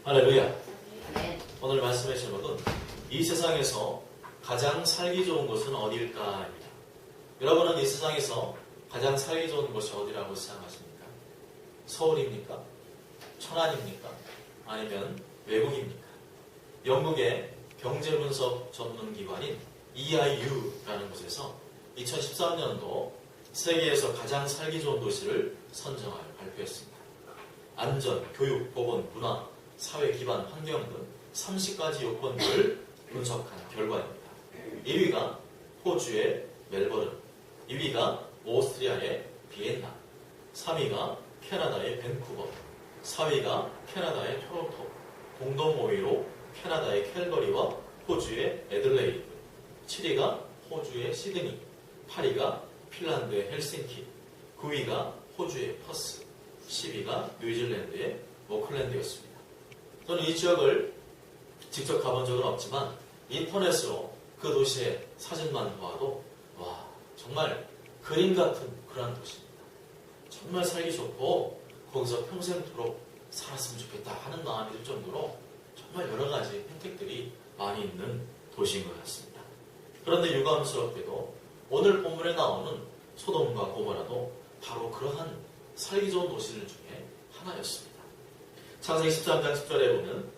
할렐루야. 네. 오늘 말씀의 제목은 이 세상에서 가장 살기 좋은 곳은 어디일까입니다. 여러분은 이 세상에서 가장 살기 좋은 곳이 어디라고 생각하십니까? 서울입니까? 천안입니까? 아니면 외국입니까? 영국의 경제분석 전문기관인 EIU라는 곳에서 2013년도 세계에서 가장 살기 좋은 도시를 선정하여 발표했습니다. 안전, 교육, 보건, 문화, 사회 기반, 환경 등 30가지 요건들을 분석한 결과입니다. 1위가 호주의 멜버른, 2위가 오스트리아의 비엔나, 3위가 캐나다의 밴쿠버, 4위가 캐나다의 토론토, 공동 5위로 캐나다의 캘거리와 호주의 애들레이드, 7위가 호주의 시드니, 8위가 핀란드의 헬싱키, 9위가 호주의 퍼스, 10위가 뉴질랜드의 오클랜드였습니다. 저는 이 지역을 직접 가본 적은 없지만 인터넷으로 그 도시의 사진만 봐도 와, 정말 그림 같은 그런 도시입니다. 정말 살기 좋고 거기서 평생토록 살았으면 좋겠다 하는 마음이 들 정도로 정말 여러 가지 혜택들이 많이 있는 도시인 것 같습니다. 그런데 유감스럽게도 오늘 본문에 나오는 소돔과 고모라도 바로 그러한 살기 좋은 도시들 중에 하나였습니다. 창세기 13장 10절에 보면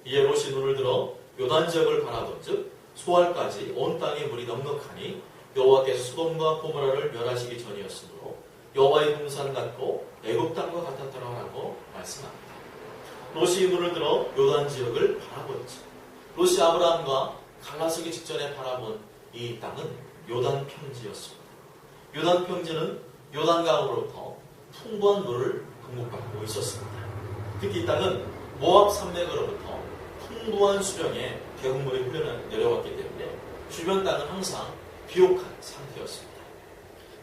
이에 롯이 눈을 들어 요단 지역을 바라본즉 소알까지 온 땅에 물이 넉넉하니 여호와께서 소돔과 고모라를 멸하시기 전이었으므로 여호와의 동산 같고 애굽 땅과 같았더라라고 말씀합니다. 롯이 눈을 들어 요단 지역을 바라본즉 롯이 아브라함과 갈라서기 직전에 바라본 이 땅은 요단 평지였습니다. 요단 평지는 요단강으로부터 풍부한 물을 공급받고 있었습니다. 특히 이 땅은 모압 산맥으로부터 풍부한 수령의 계곡물이 흘러 내려왔기 때문에 주변 땅은 항상 비옥한 상태였습니다.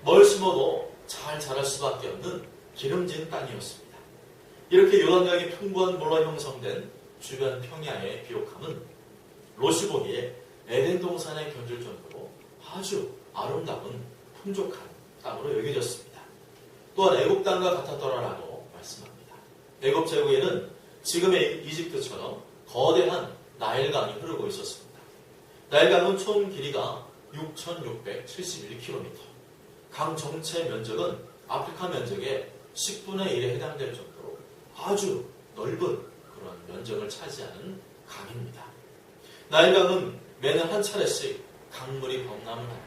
뭘 심어도 잘 자랄 수밖에 없는 기름진 땅이었습니다. 이렇게 요단강이 풍부한 물로 형성된 주변 평야의 비옥함은 롯이 보기에 에덴 동산에 견줄 정도로 아주 아름다운 풍족한 땅으로 여겨졌습니다. 또한 애굽 땅과 같았더라라고 말씀합니다. 애굽 제국에는 지금의 이집트처럼 거대한 나일강이 흐르고 있었습니다. 나일강은 총 길이가 6,671km, 강 전체 면적은 아프리카 면적의 10분의 1에 해당될 정도로 아주 넓은 그런 면적을 차지하는 강입니다. 나일강은 매년 한 차례씩 강물이 범람을 합니다.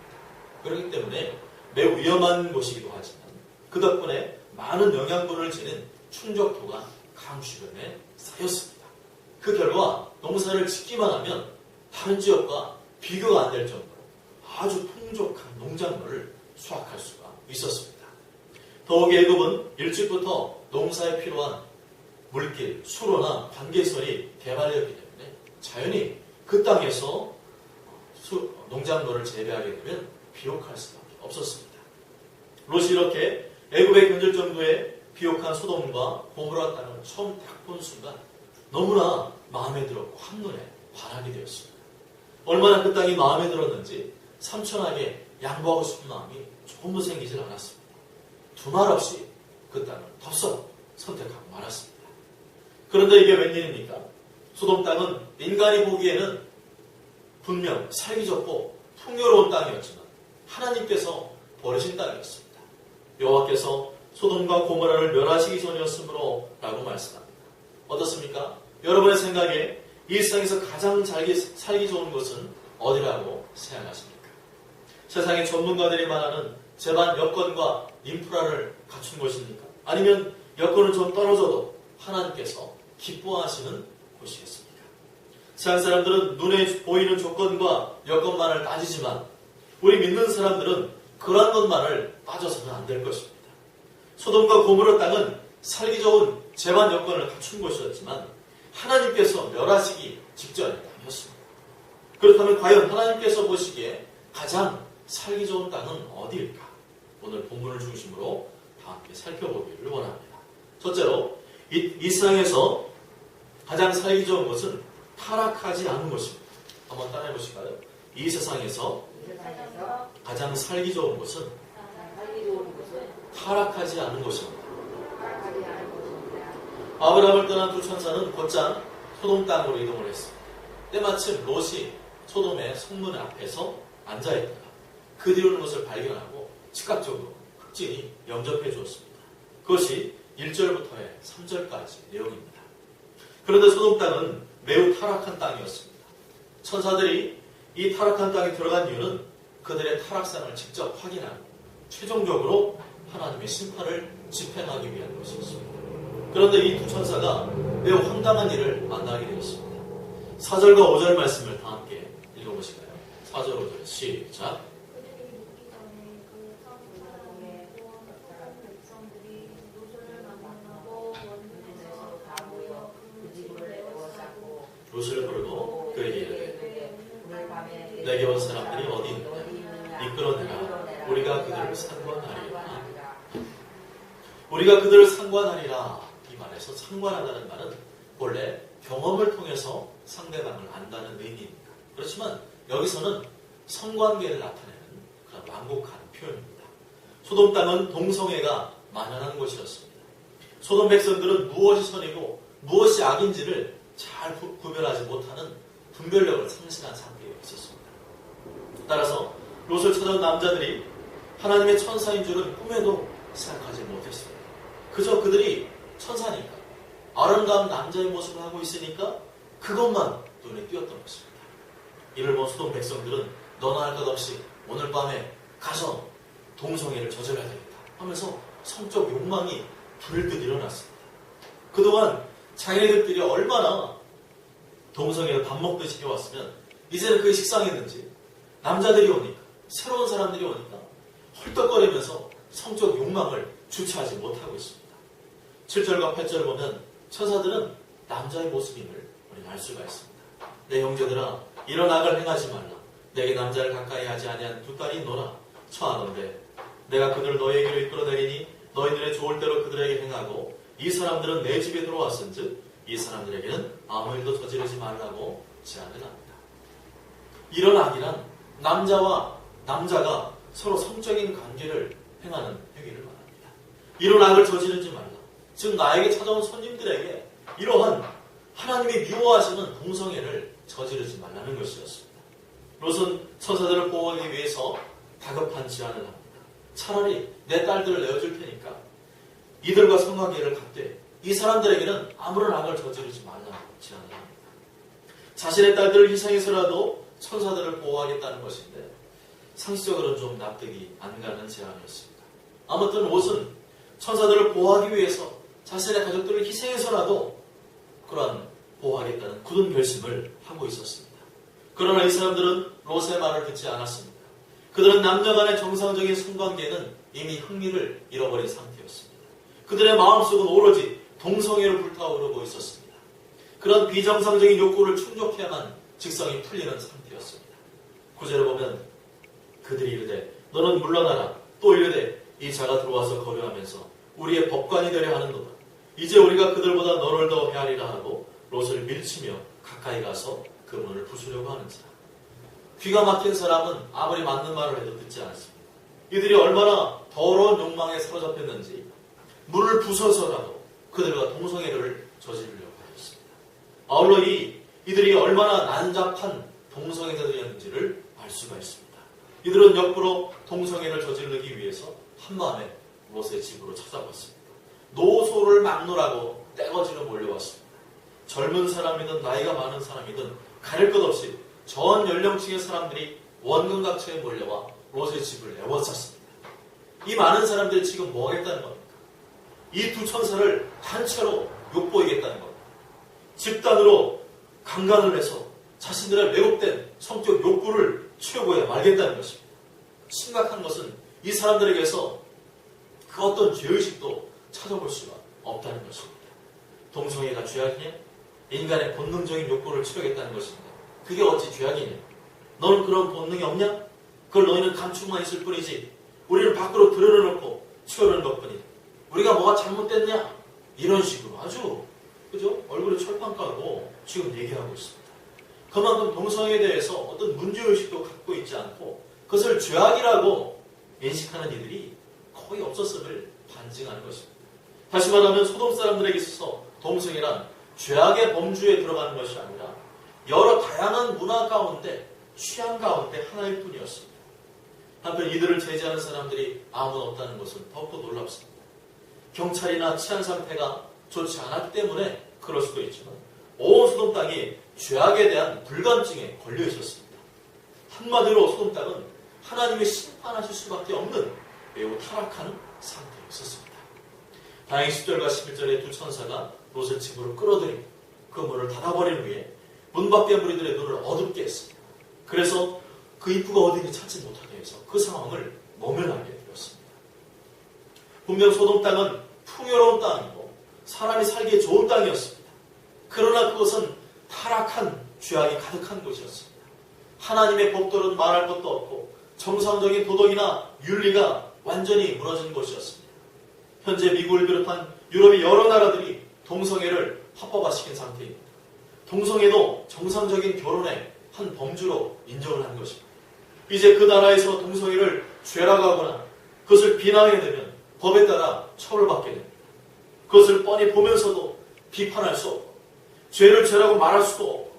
그렇기 때문에 매우 위험한 곳이기도 하지만 그 덕분에 많은 영양분을 지닌 충족토가 강 주변에 쌓였습니다. 그 결과 농사를 짓기만 하면 다른 지역과 비교가 안 될 정도로 아주 풍족한 농작물을 수확할 수가 있었습니다. 더욱이 애굽은 일찍부터 농사에 필요한 물길, 수로나 관계선이 개발되었기 때문에 자연히 그 땅에서 농작물을 재배하게 되면 비옥할 수밖에 없었습니다. 롯이 이렇게 애굽에 견줄 정도의 비옥한 소돔과 고모라 땅을 처음 딱 본 순간 너무나 마음에 들었고 한눈에 반하게 되었습니다. 얼마나 그 땅이 마음에 들었는지 삼천하게 양보하고 싶은 마음이 조금도 생기질 않았습니다. 두말 없이 그 땅을 덥석 선택하고 말았습니다. 그런데 이게 웬일입니까? 소돔 땅은 인간이 보기에는 분명 살기 좋고 풍요로운 땅이었지만 하나님께서 버리신 땅이었습니다. 여호와께서 소돔과 고모라를 멸하시기 전이었으므로 라고 말씀합니다. 어떻습니까? 여러분의 생각에 이 세상에서 가장 살기 좋은 곳은 어디라고 생각하십니까? 세상의 전문가들이 말하는 재반 여건과 인프라를 갖춘 곳입니까? 아니면 여건은 좀 떨어져도 하나님께서 기뻐하시는 곳이겠습니까? 세상 사람들은 눈에 보이는 조건과 여건만을 따지지만 우리 믿는 사람들은 그러한 것만을 따져서는 안 될 것입니다. 소돔과 고모라 땅은 살기 좋은 재반 여건을 갖춘 곳이었지만 하나님께서 멸하시기 직전의 땅이었습니다. 그렇다면 과연 하나님께서 보시기에 가장 살기 좋은 땅은 어디일까? 오늘 본문을 중심으로 다 함께 살펴보기를 원합니다. 첫째로 이 세상에서 가장 살기 좋은 곳은 타락하지 않은 곳입니다. 한번 따라해 보실까요? 이 세상에서 가장 살기 좋은 곳은 타락하지 않은 곳입니다. 아브라함을 떠난 두 천사는 곧장 소돔 땅으로 이동을 했습니다. 때마침 롯이 소돔의 성문 앞에서 앉아있다가 그 뒤로 오는 것을 발견하고 즉각적으로 흑진이 영접해 주었습니다. 그것이 1절부터의 3절까지 내용입니다. 그런데 소돔 땅은 매우 타락한 땅이었습니다. 천사들이 이 타락한 땅에 들어간 이유는 그들의 타락상을 직접 확인하고 최종적으로 하나님의 심판을 집행하기 위한 것이었습니다. 그런데 이 두 천사가 매우 황당한 일을 만나게 되었습니다. 4절과 5절 말씀을 다 함께 읽어보실까요? 4절, 5절 시작. 롯을 부르고 그에게 이르되 내게 온 사람들이 어디 있느냐 이끌어내라 우리가 그들을 상관하리라. 우리가 그들을 상관하리라. 이 말에서 상관하다는 말은 본래 경험을 통해서 상대방을 안다는 의미입니다. 그렇지만 여기서는 성관계를 나타내는 그런 완곡한 표현입니다. 소돔 땅은 동성애가 만연한 곳이었습니다. 소돔 백성들은 무엇이 선이고 무엇이 악인지를 잘 구별하지 못하는 분별력을 상실한 상태에 있었습니다. 따라서 롯을 찾아온 남자들이 하나님의 천사인 줄은 꿈에도 생각하지 못했습니다. 그저 그들이 천사니까 아름다운 남자의 모습을 하고 있으니까 그것만 눈에 띄었던 것입니다. 이를 본 소돔 백성들은 너나 할 것 없이 오늘 밤에 가서 동성애를 저질러야 되겠다 하면서 성적 욕망이 불듯 일어났습니다. 그동안 자기네들끼리 얼마나 동성애를 밥 먹듯이 해왔으면 이제는 그게 식상했는지 남자들이 오니까 새로운 사람들이 오니까 헐떡거리면서 성적 욕망을 주체하지 못하고 있습니다. 7절과 8절을 보면 천사들은 남자의 모습임을 우리는 알 수가 있습니다. 내 형제들아 이런 악을 행하지 말라. 내게 남자를 가까이 하지 아니한 두 딸이 있노라. 처하는데 내가 그들을 너희에게로 이끌어내리니 너희 눈에 좋을 대로 그들에게 행하고 이 사람들은 내 집에 들어왔은즉 이 사람들에게는 아무 일도 저지르지 말라고 제안을 합니다. 이런 악이란 남자와 남자가 서로 성적인 관계를 행하는 행위를 말합니다. 이런 악을 저지르지 말라. 즉 나에게 찾아온 손님들에게 이러한 하나님이 미워하시는 동성애를 저지르지 말라는 것이었습니다. 롯은 천사들을 보호하기 위해서 다급한 제안을 합니다. 차라리 내 딸들을 내어줄 테니까 이들과 성관계를 갖되 이 사람들에게는 아무런 악을 저지르지 말라고 제안을 합니다. 자신의 딸들을 희생해서라도 천사들을 보호하겠다는 것인데 상식적으로는 좀 납득이 안 가는 제안이었습니다. 아무튼 롯은 천사들을 보호하기 위해서 자신의 가족들을 희생해서라도 그러한 보호하겠다는 굳은 결심을 하고 있었습니다. 그러나 이 사람들은 롯의 말을 듣지 않았습니다. 그들은 남녀 간의 정상적인 성관계는 이미 흥미를 잃어버린 상태였습니다. 그들의 마음속은 오로지 동성애로 불타오르고 있었습니다. 그런 비정상적인 욕구를 충족해야만 직성이 풀리는 상태였습니다. 9절을 보면 그들이 이르되 너는 물러나라. 또 이르되 이 자가 들어와서 거류하면서 우리의 법관이 되려 하는도다. 이제 우리가 그들보다 너를 더 헤아리라 하고 롯을 밀치며 가까이 가서 그 문을 부수려고 하는지라. 귀가 막힌 사람은 아무리 맞는 말을 해도 듣지 않습니다. 이들이 얼마나 더러운 욕망에 사로잡혔는지 문을 부숴서라도 그들과 동성애를 저지르려고 하였습니다. 아울러 이들이 얼마나 난잡한 동성애자들이었는지를 알 수가 있습니다. 이들은 역부로 동성애를 저지르기 위해서 한마음에 롯의 집으로 찾아왔습니다. 노소를 막노라고 떼거지로 몰려왔습니다. 젊은 사람이든 나이가 많은 사람이든 가릴 것 없이 전 연령층의 사람들이 원근각처에 몰려와 롯의 집을 에워쌌습니다. 이 많은 사람들이 지금 뭐 하겠다는 겁니까? 이 두 천사를 단체로 욕보이겠다는 겁니다. 집단으로 강간을 해서 자신들의 왜곡된 성적 욕구를 채우고야 말겠다는 것입니다. 심각한 것은 이 사람들에게서 그 어떤 죄의식도 찾아볼 수가 없다는 것입니다. 동성애가 죄악이냐? 인간의 본능적인 욕구를 채우겠다는 것입니다. 그게 어찌 죄악이냐? 너는 그런 본능이 없냐? 그걸 너희는 감추고만 있을 뿐이지 우리는 밖으로 드러내놓고 채우는 것뿐이다. 우리가 뭐가 잘못됐냐? 이런 식으로 아주 그죠? 얼굴에 철판 까고 지금 얘기하고 있습니다. 그만큼 동성애에 대해서 어떤 문제의식도 갖고 있지 않고 그것을 죄악이라고 인식하는 이들이 거의 없었음을 반증하는 것입니다. 다시 말하면 소돔 사람들에게 있어서 동성애란 죄악의 범주에 들어가는 것이 아니라 여러 다양한 문화 가운데 취향 가운데 하나일 뿐이었습니다. 한편 이들을 제지하는 사람들이 아무도 없다는 것은 더욱더 놀랍습니다. 경찰이나 치안 상태가 좋지 않았기 때문에 그럴 수도 있지만 온 소돔 땅이 죄악에 대한 불감증에 걸려 있었습니다. 한마디로 소돔 땅은 하나님이 심판하실 수밖에 없는 매우 타락한 상태에 있었습니다. 다행히 10절과 11절에 두 천사가 롯을 집으로 끌어들이고 그 문을 닫아버린 후에 문 밖의 무리들의 눈을 어둡게 했습니다. 그래서 그 입구가 어디인지 찾지 못하게 해서 그 상황을 모면하게 되었습니다. 분명 소돔 땅은 풍요로운 땅이고 사람이 살기에 좋은 땅이었습니다. 그러나 그것은 타락한 죄악이 가득한 곳이었습니다. 하나님의 법도는 말할 것도 없고 정상적인 도덕이나 윤리가 완전히 무너진 곳이었습니다. 현재 미국을 비롯한 유럽의 여러 나라들이 동성애를 합법화시킨 상태입니다. 동성애도 정상적인 결혼의 한 범주로 인정을 한 것입니다. 이제 그 나라에서 동성애를 죄라고 하거나 그것을 비난하게 되면 법에 따라 처벌받게 됩니다. 그것을 뻔히 보면서도 비판할 수 없고 죄를 죄라고 말할 수도 없고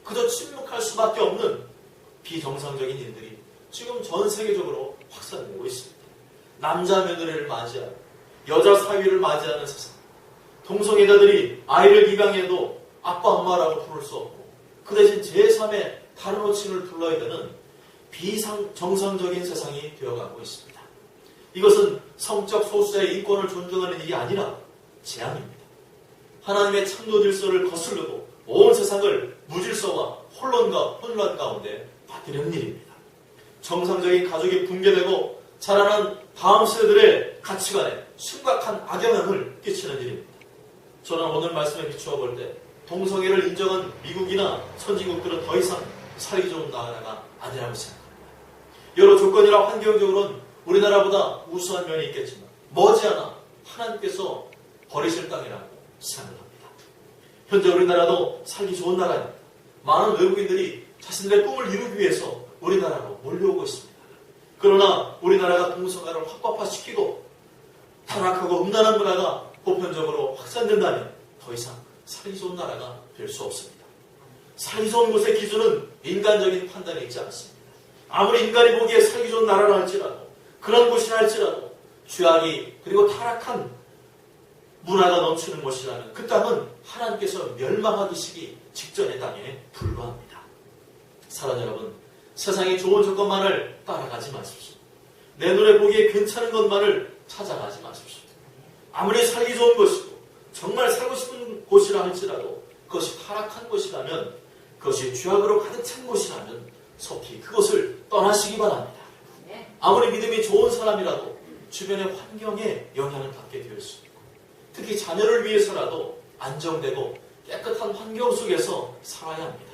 그저 침묵할 수밖에 없는 비정상적인 일들이 지금 전 세계적으로 확산되고 있습니다. 남자 며느리를 맞이하고 여자 사위를 맞이하는 세상, 동성애자들이 아이를 입양해도 아빠 엄마라고 부를 수 없고 그 대신 제3의 다른 호칭을 불러야 되는 비정상적인 세상이 되어가고 있습니다. 이것은 성적 소수자의 인권을 존중하는 일이 아니라 재앙입니다. 하나님의 창조 질서를 거슬러도 온 세상을 무질서와 혼란과 혼란 가운데 빠뜨리는 일입니다. 정상적인 가족이 붕괴되고 자라난 다음 세대들의 가치관에 심각한 악영향을 끼치는 일입니다. 저는 오늘 말씀에 비추어 볼 때 동성애를 인정한 미국이나 선진국들은 더 이상 살기 좋은 나라가 아니라고 생각합니다. 여러 조건이나 환경적으로는 우리나라보다 우수한 면이 있겠지만 머지않아 하나님께서 버리실 땅이라고 생각합니다. 현재 우리나라도 살기 좋은 나라입니다. 많은 외국인들이 자신들의 꿈을 이루기 위해서 우리나라로 몰려오고 있습니다. 그러나 우리나라가 동성애를 합법화시키고 타락하고 음란한 문화가 보편적으로 확산된다면 더 이상 살기 좋은 나라가 될 수 없습니다. 살기 좋은 곳의 기준은 인간적인 판단이 있지 않습니다. 아무리 인간이 보기에 살기 좋은 나라라 할지라도 그런 곳이라 할지라도 죄악이 그리고 타락한 문화가 넘치는 곳이라면 그 땅은 하나님께서 멸망하시기 직전의 땅에 불과합니다. 사랑 여러분, 세상의 좋은 조건만을 따라가지 마십시오. 내 눈에 보기에 괜찮은 것만을 찾아가지 마십시오. 아무리 살기 좋은 곳이고 정말 살고 싶은 곳이라 할지라도 그것이 타락한 곳이라면 그것이 죄악으로 가득 찬 곳이라면 속히 그것을 떠나시기 바랍니다. 아무리 믿음이 좋은 사람이라도 주변의 환경에 영향을 받게 될 수 있고 특히 자녀를 위해서라도 안정되고 깨끗한 환경 속에서 살아야 합니다.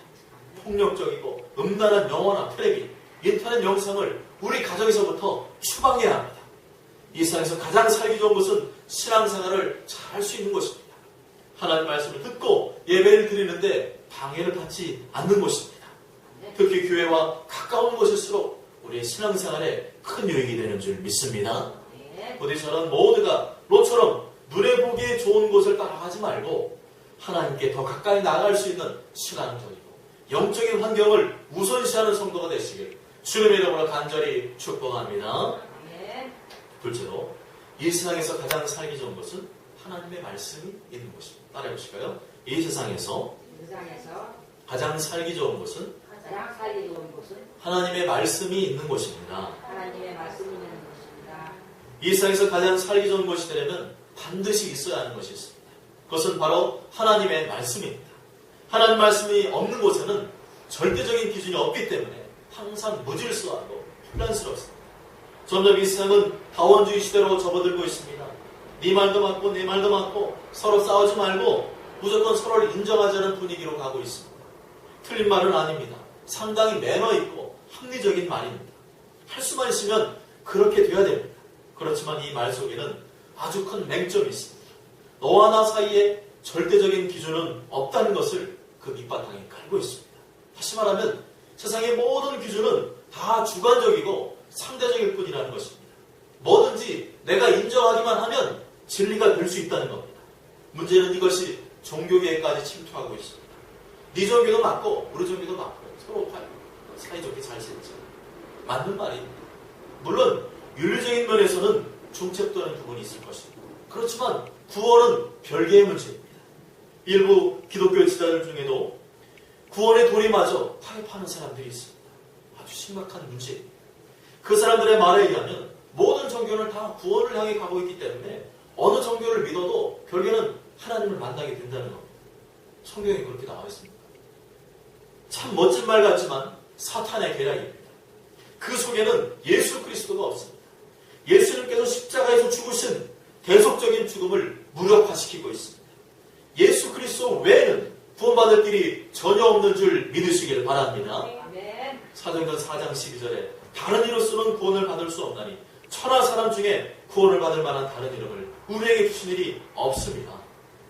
폭력적이고 음란한 영화나 텔레비, 인터넷 영상을 우리 가정에서부터 추방해야 합니다. 이 세상에서 가장 살기 좋은 것은 신앙생활을 잘 할 수 있는 것입니다. 하나님 말씀을 듣고 예배를 드리는데 방해를 받지 않는 곳입니다. 특히 교회와 가까운 곳일수록 우리의 신앙생활에 큰 유익이 되는 줄 믿습니다. 부디 저는 모두가 롯처럼 눈에 보기에 좋은 곳을 따라가지 말고 하나님께 더 가까이 나아갈 수 있는 신앙적이고 영적인 환경을 우선시하는 성도가 되시길 주님의 이름으로 간절히 축복합니다. 둘째로 이 세상에서 가장 살기 좋은 것은 하나님의 말씀이 있는 곳입니다. 따라해 보실까요? 이 세상에서 가장 살기 좋은 것은 하나님의 말씀이 있는 곳입니다. 이 세상에서 가장 살기 좋은 것이 되려면 반드시 있어야 하는 것이 있습니다. 그것은 바로 하나님의 말씀입니다. 하나님 말씀이 없는 곳에는 절대적인 기준이 없기 때문에 항상 무질서하고 혼란스럽습니다. 점점 이 세상은 다원주의 시대로 접어들고 있습니다. 네 말도 맞고 내 말도 맞고 서로 싸우지 말고 무조건 서로를 인정하자는 분위기로 가고 있습니다. 틀린 말은 아닙니다. 상당히 매너 있고 합리적인 말입니다. 할 수만 있으면 그렇게 돼야 됩니다. 그렇지만 이 말 속에는 아주 큰 맹점이 있습니다. 너와 나 사이에 절대적인 기준은 없다는 것을 그 밑바탕에 깔고 있습니다. 다시 말하면 세상의 모든 기준은 다 주관적이고 상대적일 뿐이라는 것입니다. 뭐든지 내가 인정하기만 하면 진리가 될 수 있다는 겁니다. 문제는 이것이 종교계까지 침투하고 있습니다. 네 종교도 맞고 우리 종교도 맞고 서로 사이좋게 잘 살죠. 맞는 말입니다. 물론 윤리적인 면에서는 중첩되는 부분이 있을 것입니다. 그렇지만 구원은 별개의 문제입니다. 일부 기독교 지도자들 중에도 구원의 도리마저 타협하는 사람들이 있습니다. 아주 심각한 문제입니다. 그 사람들의 말에 의하면 모든 종교는 다 구원을 향해 가고 있기 때문에 어느 종교를 믿어도 결국에는 하나님을 만나게 된다는 겁니다. 성경에 그렇게 나와 있습니다. 참 멋진 말 같지만 사탄의 계략입니다. 그 속에는 예수 그리스도가 없습니다. 예수님께서 십자가에서 죽으신 대속적인 죽음을 무력화시키고 있습니다. 예수 그리스도 외에는 구원받을 길이 전혀 없는 줄 믿으시기를 바랍니다. 사도행전 4장 12절에 다른 이로서는 구원을 받을 수 없나니 천하 사람 중에 구원을 받을 만한 다른 이름을 우리에게 주신 일이 없습니다.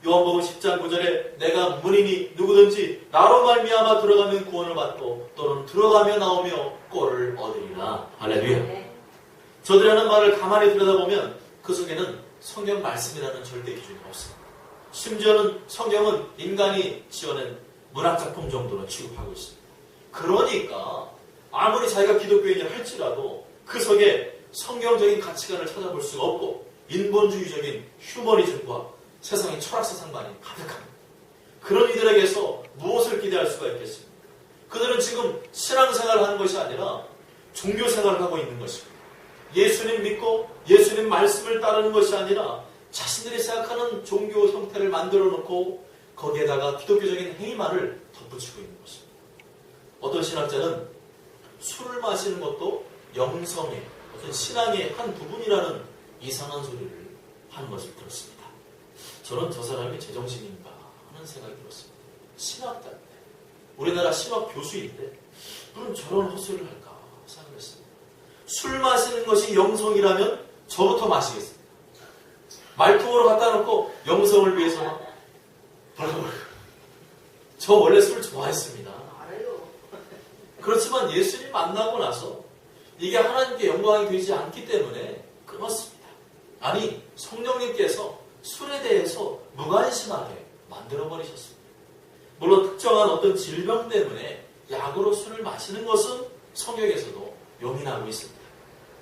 요한복음 10장 9절에 내가 문이니 누구든지 나로 말미암아 들어가면 구원을 받고 또는 들어가며 나오며 꼴을 얻으리라. 할렐루야. 저들이 하는 말을 가만히 들여다보면 그 속에는 성경 말씀이라는 절대 기준이 없습니다. 심지어는 성경은 인간이 지어낸 문학작품 정도로 취급하고 있습니다. 그러니까 아무리 자기가 기독교인이 할지라도 그 속에 성경적인 가치관을 찾아볼 수가 없고 인본주의적인 휴머니즘과 세상의 철학사상만이 가득합니다. 그런 이들에게서 무엇을 기대할 수가 있겠습니까? 그들은 지금 신앙생활을 하는 것이 아니라 종교생활을 하고 있는 것입니다. 예수님 믿고 예수님 말씀을 따르는 것이 아니라 자신들이 생각하는 종교 형태를 만들어 놓고 거기에다가 기독교적인 행위만을 덧붙이고 있는 것입니다. 어떤 신학자는 술을 마시는 것도 영성의 어떤 신앙의 한 부분이라는 이상한 소리를 하는 것을 들었습니다. 저는 저 사람이 제정신인가 하는 생각이 들었습니다. 신학자인데 우리나라 신학 교수인데 무슨 저런 헛소리를 할까 생각했습니다. 술 마시는 것이 영성이라면 저부터 마시겠습니다. 말통으로 갖다 놓고 영성을 위해서 저 원래 술 좋아했습니다. 그렇지만 예수님 만나고 나서 이게 하나님께 영광이 되지 않기 때문에 끊었습니다. 아니 성령님께서 술에 대해서 무관심하게 만들어버리셨습니다. 물론 특정한 어떤 질병 때문에 약으로 술을 마시는 것은 성경에서도 용인하고 있습니다.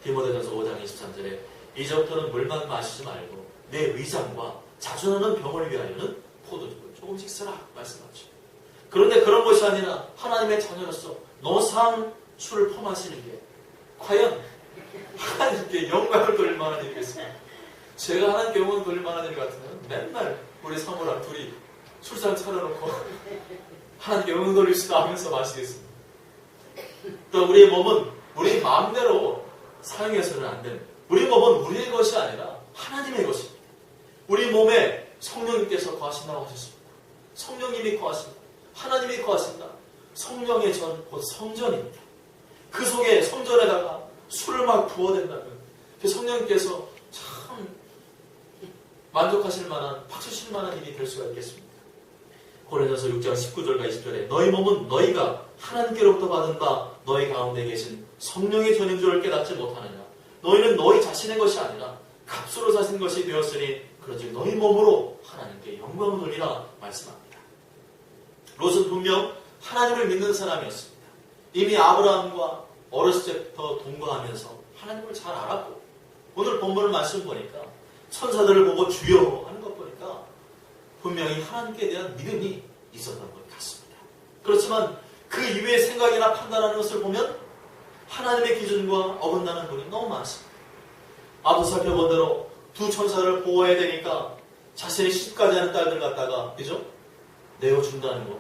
디모데전서 5장 23절에 이제부터는 물만 마시지 말고 내 위장과 자주나는 병을 위하여는 포도주를 조금씩 쓰라 말씀하죠. 그런데 그런 것이 아니라 하나님의 자녀로서 노상 술을 퍼마시는 게 과연 하나님께 영광을 돌릴 만한 일이겠습니까? 제가 하나님께 영광을 돌릴 만한 일 같으면 맨날 우리 사모랑 둘이 술상 차려놓고 하나님께 영광 돌립시다 하면서 마시겠습니다. 또 우리의 몸은 우리 마음대로 사용해서는 안 됩니다. 우리 몸은 우리의 것이 아니라 하나님의 것입니다. 우리 몸에 성령님께서 거하신다고 하셨습니다. 성령님이 거하신다. 하나님이 거하신다. 성령의 전, 곧 성전입니다. 그 속에 성전에다가 술을 막 부어댄다면 그 성령님께서 참 만족하실 만한, 박수 칠 만한 일이 될 수가 있겠습니까? 고린도서 6장 19절과 20절에 너희 몸은 너희가 하나님께로부터 받은 바 너희 가운데 계신 성령의 전인 줄을 깨닫지 못하느냐. 너희는 너희 자신의 것이 아니라 값으로 사신 것이 되었으니 그러지 너희 몸으로 하나님께 영광을 돌리라 말씀합니다. 롯은 분명 하나님을 믿는 사람이었습니다. 이미 아브라함과 어렸을 때부터 동거하면서 하나님을 잘 알았고 오늘 본문을 말씀 보니까 천사들을 보고 주여 하는 것 보니까 분명히 하나님께 대한 믿음이 있었던 것 같습니다. 그렇지만 그 이외의 생각이나 판단하는 것을 보면 하나님의 기준과 어긋나는 분이 너무 많습니다. 앞서 살펴본 대로 두 천사를 보호해야 되니까 자신의 시집까지 하는 딸들 갖다가 그죠? 내어준다는 거,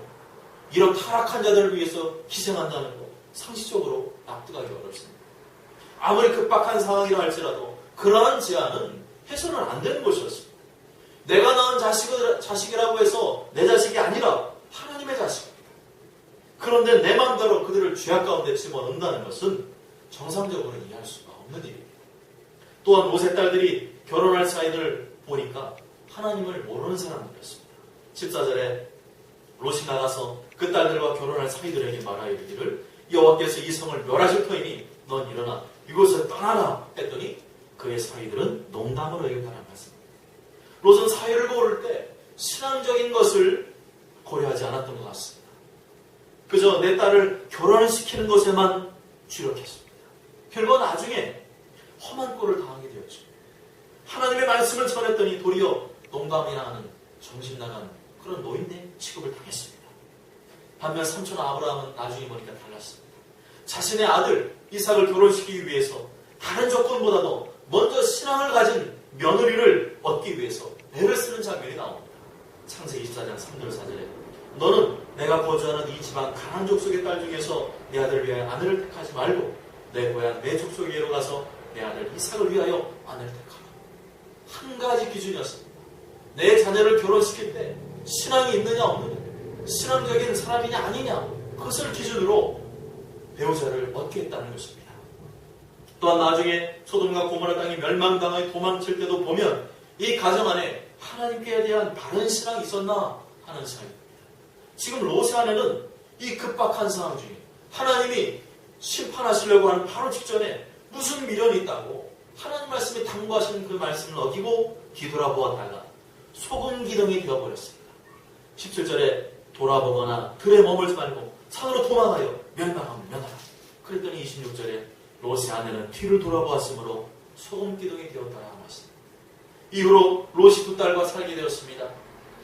이런 타락한 자들을 위해서 희생한다는 거 상식적으로 납득하기 어렵습니다. 아무리 급박한 상황이라 할지라도 그러한 제안은 해서는 안 되는 것이었습니다. 내가 낳은 자식이라고 해서 내 자식이 아니라 하나님의 자식입니다. 그런데 내 마음대로 그들을 죄악 가운데 집어넣는다는 것은 정상적으로 이해할 수가 없는 일입니다. 또한 롯의 딸들이 결혼할 사이를 보니까 하나님을 모르는 사람들이었습니다. 14절에 롯이 나가서 그 딸들과 결혼할 사이들에게 말하여 이르기를 여호와께서 이 성을 멸하실 터이니 넌 일어나 이곳을 떠나라 했더니 그의 사이들은 농담으로 여겼다는 말씀입니다. 롯은 사위를 고를 때 신앙적인 것을 고려하지 않았던 것 같습니다. 그저 내 딸을 결혼시키는 것에만 주력했습니다. 결국 나중에 험한 꼴을 당하게 되었죠. 하나님의 말씀을 전했더니 도리어 농담이나 하는 정신 나간 그런 노인네 취급을 당했습니다. 반면 삼촌 아브라함은 나중에 보니까 달랐습니다. 자신의 아들 이삭을 결혼시키기 위해서 다른 조건보다도 먼저 신앙을 가진 며느리를 얻기 위해서 애를 쓰는 장면이 나옵니다. 창세기 24장 3절 4절에 너는 내가 거주하는 이 지방 가나안 족속의 딸 중에서 내 아들을 위하여 아내를 택하지 말고 내 고향 내 족속에로 가서 내 아들 이삭을 위하여 아내를 택하라. 한 가지 기준이었습니다. 내 자녀를 결혼시킬 때 신앙이 있느냐 없느냐, 신앙적인 사람이냐 아니냐, 그것을 기준으로 배우자를 얻게 했다는 것입니다. 또한 나중에 소돔과 고모라 땅이 멸망당하여 도망칠 때도 보면 이 가정 안에 하나님께 대한 바른 신앙이 있었나 하는 생각입니다. 지금 롯의 아내는 이 급박한 상황 중에 하나님이 심판하시려고 하는 바로 직전에 무슨 미련이 있다고 하나님 말씀에 당부하시는 그 말씀을 어기고 뒤돌아보았다가 소금 기둥이 되어버렸습니다. 17절에 돌아보거나 들에 머물지 말고 산으로 도망하여 멸망하면 멸하라. 그랬더니 26절에 롯의 아내는 뒤를 돌아보았으므로 소금 기둥이 되었다라고 하십니다. 이후로 롯이 두 딸과 살게 되었습니다.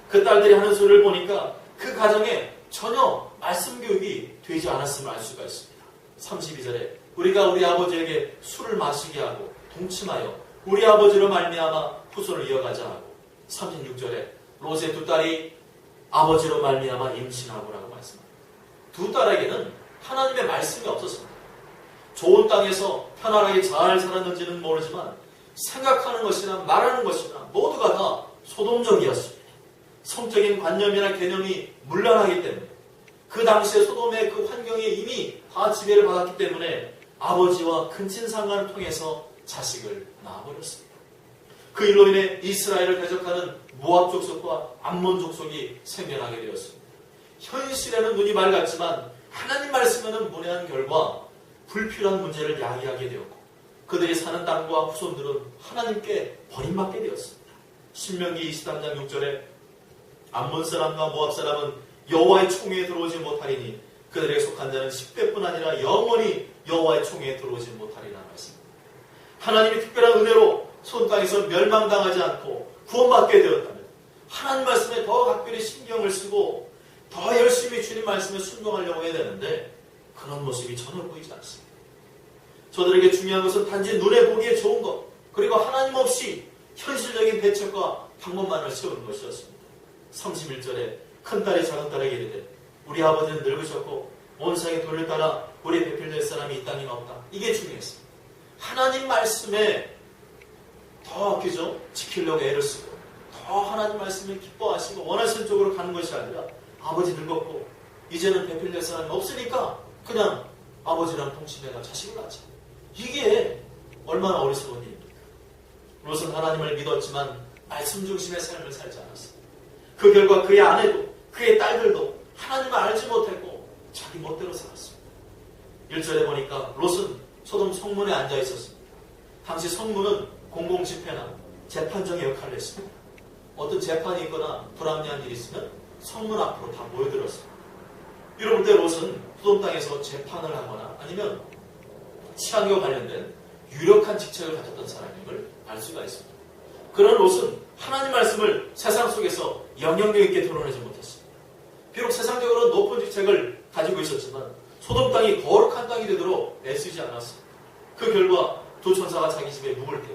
그 딸들이 하는 소리를 보니까 그 가정에 전혀 말씀 교육이 되지 않았음을 알 수가 있습니다. 32절에 우리가 우리 아버지에게 술을 마시게 하고 동침하여 우리 아버지로 말미암아 후손을 이어가자 하고 36절에 롯의 두 딸이 아버지로 말미암아 임신하고라고 말씀합니다. 두 딸에게는 하나님의 말씀이 없었습니다. 좋은 땅에서 편안하게 잘 살았는지는 모르지만 생각하는 것이나 말하는 것이나 모두가 다 소돔적이었습니다. 성적인 관념이나 개념이 문란하기 때문에 그 당시에 소돔의 그 환경에 이미 다 지배를 받았기 때문에 아버지와 근친상간을 통해서 자식을 낳아버렸습니다. 그 일로 인해 이스라엘을 대적하는 모압 족속과 암몬 족속이 생겨나게 되었습니다. 현실에는 눈이 맑았지만 하나님 말씀에는 문외한 결과 불필요한 문제를 야기하게 되었고 그들이 사는 땅과 후손들은 하나님께 버림받게 되었습니다. 신명기 23장 6절에 암몬 사람과 모압 사람은 여호와의 총회에 들어오지 못하리니 그들에게 속한 자는 10대뿐 아니라 영원히 여호와의 총회에 들어오지 못하리라 말씀입니다. 하나님이 특별한 은혜로 소돔 땅에서 멸망당하지 않고 구원받게 되었다면 하나님 말씀에 더 각별히 신경을 쓰고 더 열심히 주님 말씀에 순종하려고 해야 되는데 그런 모습이 전혀 보이지 않습니다. 저들에게 중요한 것은 단지 눈에 보기에 좋은 것 그리고 하나님 없이 현실적인 대책과 방법만을 세우는 것이었습니다. 31절에 큰딸이 작은딸에게 이르되 우리 아버지는 늙으셨고 온 세상에 돌을 따라 우리 배필될 사람이 이 땅에 없다. 이게 중요했습니다. 하나님 말씀에 더 그죠? 지키려고 애를 쓰고 더 하나님 말씀을 기뻐하시고 원하시는 쪽으로 가는 것이 아니라 아버지 늙었고 이제는 배필될 사람이 없으니까 그냥 아버지랑 동침해가 자식을 낳자. 이게 얼마나 어리석은 일입니까? 롯은 하나님을 믿었지만 말씀 중심의 삶을 살지 않았습니다. 그 결과 그의 아내도 그의 딸들도 하나님을 알지 못했고 자기 멋대로 살았습니다. 1절에 보니까 롯은 소돔 성문에 앉아 있었습니다. 당시 성문은 공공집회나 재판정의 역할을 했습니다. 어떤 재판이 있거나 불합리한 일이 있으면 성문 앞으로 다 모여들었습니다. 이럴 때 롯은 소돔 땅에서 재판을 하거나 아니면 치안과 관련된 유력한 직책을 가졌던 사람임을 알 수가 있습니다. 그런 롯은 하나님 말씀을 세상 속에서 영향력 있게 드러내지 못했습니다. 비록 세상적으로 높은 직책을 가지고 있었지만 소돔 땅이 거룩한 땅이 되도록 애쓰지 않았습니다. 그 결과 두 천사가 자기 집에 묵을 때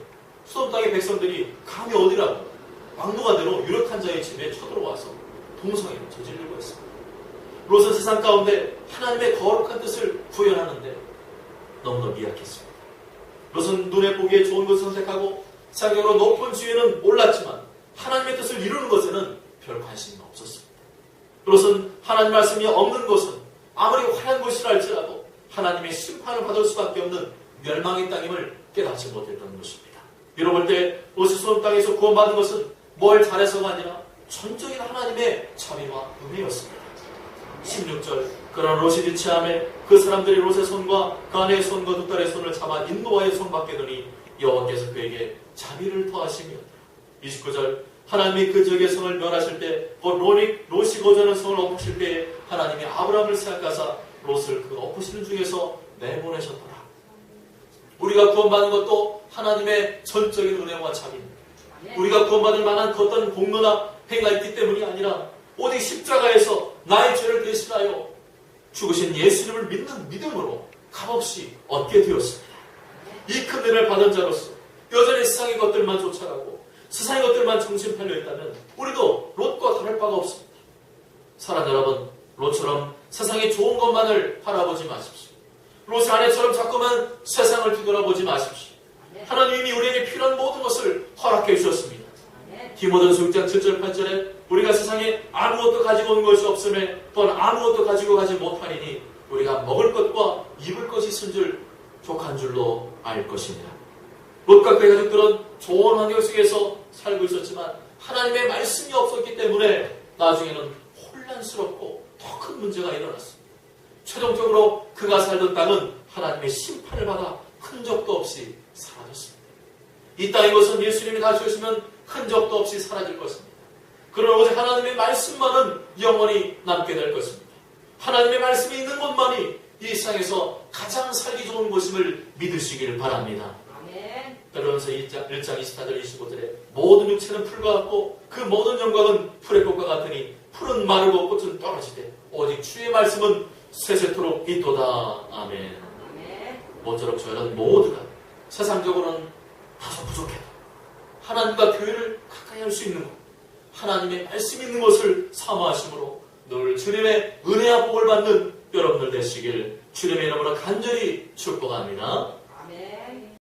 소돔 땅의 백성들이 감히 어디라고 막무가내로 유력한 자의 집에 쳐들어와서 동성애를 저지르려고 했습니다. 롯은 세상 가운데 하나님의 거룩한 뜻을 구현하는데 너무나 미약했습니다. 롯은 눈에 보기에 좋은 것을 선택하고 세상적으로 높은 지위는 몰랐지만 하나님의 뜻을 이루는 것에는 별 관심이 없었습니다. 롯은 하나님 말씀이 없는 곳은 아무리 화려한 곳이라 할지라도 하나님의 심판을 받을 수밖에 없는 멸망의 땅임을 깨닫지 못했던 것입니다. 이로 볼 때 롯이 소돔 땅에서 구원받은 것은 뭘 잘해서가 아니라 전적인 하나님의 자비와 은혜였습니다. 16절 그러나 롯이 지체함에 그 사람들이 롯의 손과 그 아내의 손과 두 딸의 손을 잡아 인도하여 손 밖에 두니 여호와께서 그에게 자비를 더하시며 29절 하나님이 그 지역의 성을 멸하실 때, 롯이 거주하는 성을 엎으실 때 하나님이 아브라함을 생각하사 롯을 그 엎으시는 중에서 내보내셨더라. 우리가 구원받는 것도 하나님의 전적인 은혜와 참입니다. 우리가 구원받을 만한 어떤 공로나 행위가 있기 때문이 아니라 오직 십자가에서 나의 죄를 대신하여 죽으신 예수님을 믿는 믿음으로 값없이 얻게 되었습니다. 이 큰 은혜를 받은 자로서 여전히 세상의 것들만 쫓아가고 세상의 것들만 정신 팔려 있다면 우리도 롯과 다를 바가 없습니다. 사랑 여러분, 롯처럼 세상의 좋은 것만을 바라보지 마십시오. 롯의 아내처럼 자꾸만 세상을 뒤돌아보지 마십시오. 하나님이 우리에게 필요한 모든 것을 허락해 주셨습니다. 디모데전서 6장 7절 8절에 우리가 세상에 아무것도 가지고 온 것이 없음에 또한 아무것도 가지고 가지 못하리니 우리가 먹을 것과 입을 것이 있은 줄 족한 줄로 알 것입니다. 롯과 그의 가족들은 좋은 환경 속에서 살고 있었지만 하나님의 말씀이 없었기 때문에 나중에는 혼란스럽고 더 큰 문제가 일어났습니다. 최종적으로 그가 살던 땅은 하나님의 심판을 받아 흔적도 없이 사라졌습니다. 이 땅의 것은 예수님이 다시 오시면 흔적도 없이 사라질 것입니다. 그러나 오직 하나님의 말씀만은 영원히 남게 될 것입니다. 하나님의 말씀이 있는 곳만이 이 세상에서 가장 살기 좋은 곳임을 믿으시길 바랍니다. 베드로전서 1장 24절 25절에 모든 육체는 풀과 같고 그 모든 영광은 풀의 꽃과 같으니 풀은 마르고 꽃은 떨어지되 오직 주의 말씀은 세세토록 있도다. 아멘. 모쪼록 저희는 모두가 세상적으로는 다소 부족해도 하나님과 교회를 가까이 할 수 있는 것, 하나님의 말씀이 있는 것을 사모하심으로 늘 주님의 은혜와 복을 받는 여러분들 되시길 주님의 이름으로 간절히 축복합니다.